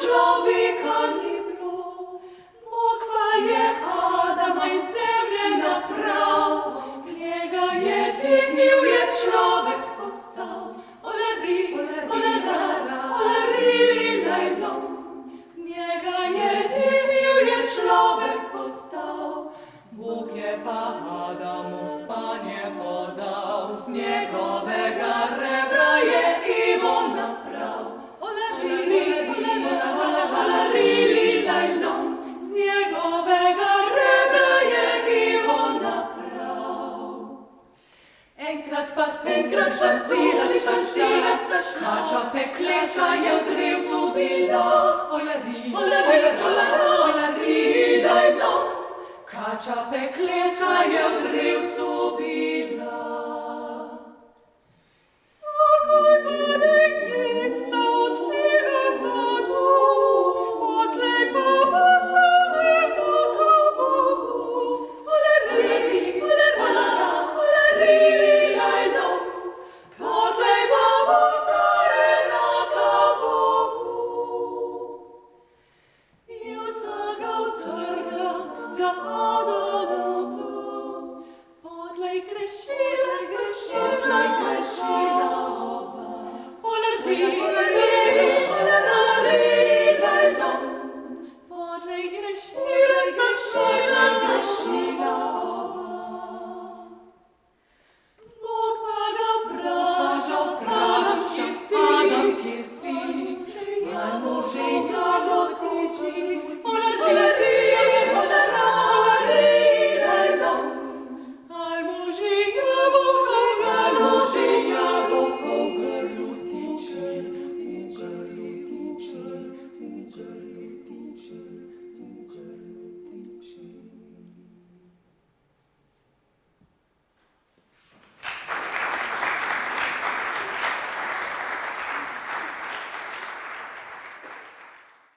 človeka ni bilo. Bog pa je Adama iz zemlje naprav, njega je dignil, je človek postal. Olari, olarara, olari, lajlom. Njega je dignil, je človek postal. Bog je pa Adamu spanje podal, z njegovega rebra je Ivo naprav. Olari, lajlom, z njegovega rebra je Ivo naprav. Enkrat pa špancirali, kača pekleska je v drevcu bila. Olari, lajlom, kača pekleska je v drevcu bila.